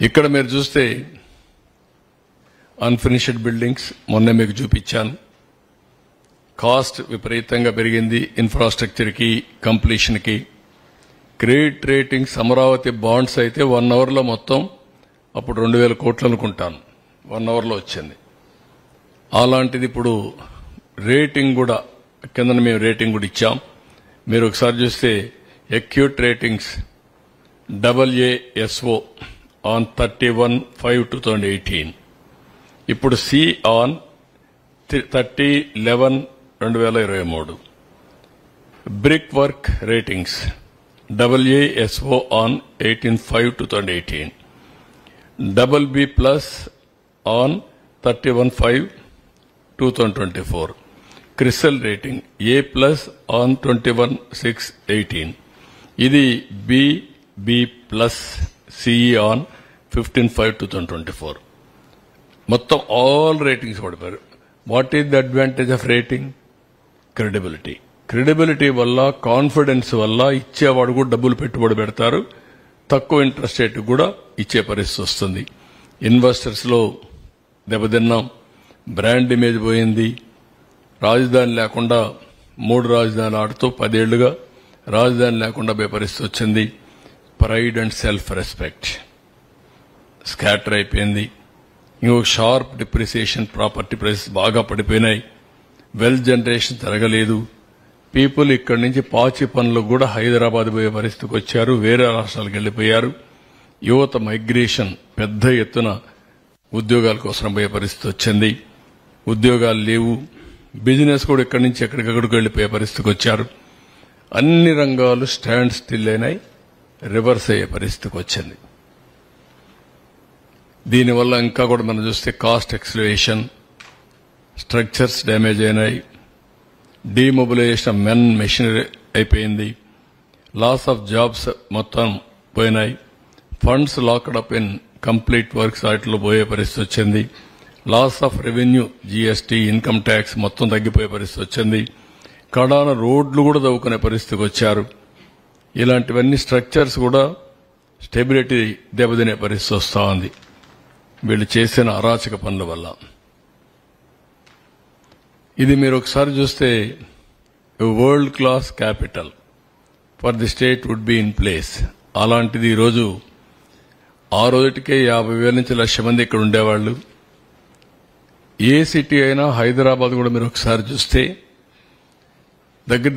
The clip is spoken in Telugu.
ఇక్కడ మీరు చూస్తే అన్ఫినిష్డ్ బిల్డింగ్స్ మొన్న మీకు చూపించాను. కాస్ట్ విపరీతంగా పెరిగింది ఇన్ఫ్రాస్ట్రక్చర్కి, కంప్లీషన్కి. క్రెడిట్ రేటింగ్స్ అమరావతి బాండ్స్ అయితే 1 అవర్లో మొత్తం అప్పుడు 2000 కోట్లు అనుకుంటాను, 1 అవర్లో వచ్చింది. అలాంటిది ఇప్పుడు రేటింగ్ కూడా కింద మేము రేటింగ్ కూడా ఇచ్చాం. మీరు ఒకసారి చూస్తే అక్యూట్ రేటింగ్స్ AASO ఆన్ 31/5/2018, ఇప్పుడు C on 30/11/2023. Brickwork ratings AASO on 18/5/2018, BB+ on 31/5/2024. CRISIL rating A+ on 21/6/18. ఇది BB+ CE ఆన్ 15/5/2024. మొత్తం ఆల్ రేటింగ్స్ పడిపోయారు. What is the advantage of rating? Credibility. Credibility వల్ల, కాన్ఫిడెన్స్ వల్ల ఇచ్చేవాడు కూడా డబ్బులు పెట్టుబడి పెడతారు, తక్కువ ఇంట్రెస్ట్ రేట్ కూడా ఇచ్చే పరిస్థితి వస్తుంది. ఇన్వెస్టర్స్ లో దెబ్బతిన్నాం, బ్రాండ్ ఇమేజ్ పోయింది. రాజధాని లేకుండా 3 రాజధానులు ఆడుతూ 10 ఏళ్లుగా రాజధాని లేకుండా పోయే పరిస్థితి వచ్చింది. Pride and self respect scatter అయిపోయింది. ఇంకొక షార్ప్ డిప్రిసియేషన్, ప్రాపర్టీ ప్రైసెస్ బాగా పడిపోయినాయి. వెల్త్ జనరేషన్ జరగలేదు. పీపుల్ ఇక్కడి నుంచి పాచి పనులకు కూడా హైదరాబాద్ పోయే పరిస్థితికి వచ్చారు, వేరే రాష్ట్రాలకు వెళ్లిపోయారు. యువత మైగ్రేషన్ పెద్ద ఎత్తున ఉద్యోగాల కోసం పోయే పరిస్థితి వచ్చింది. ఉద్యోగాలు లేవు. బిజినెస్ కూడా ఇక్కడి నుంచి ఎక్కడికక్కడికి వెళ్లిపోయే పరిస్థితికి వచ్చారు. అన్ని రంగాలు స్టాండ్ స్టిల్ అయినాయి, రివర్స్ అయ్యే పరిస్థితికి వచ్చింది. దీనివల్ల ఇంకా కూడా మనం చూస్తే కాస్ట్ ఎక్స్లవేషన్, స్ట్రక్చర్స్ డ్యామేజ్ అయినాయి, డీమొబిలైజేషన్ ఆఫ్ మెన్ మెషినరీ అయిపోయింది, లాస్ ఆఫ్ జాబ్స్ మొత్తం పోయినాయి, funds locked up in complete works వాటిలో పోయే పరిస్థితి వచ్చింది, loss of revenue, GST, income tax మొత్తం తగ్గిపోయే పరిస్థితి వచ్చింది, కడాన రోడ్లు కూడా తవ్వుకునే పరిస్థితికి వచ్చారు. ఇలాంటివన్నీ స్ట్రక్చర్స్ కూడా స్టెబిలిటీ దెబ్బతినే పరిస్థితి వస్తూ ఉంది వీళ్ళు చేసిన అరాచక పనుల వల్ల. ఇది మీరు ఒకసారి చూస్తే world class capital for the state would be in place. అలాంటిది ఈరోజు ఆ రోజుటికే 50,000 నుంచి 1,00,000 మంది ఇక్కడ ఉండేవాళ్లు. ఏ సిటీ అయినా, హైదరాబాద్ కూడా మీరు ఒకసారి చూస్తే దగ్గర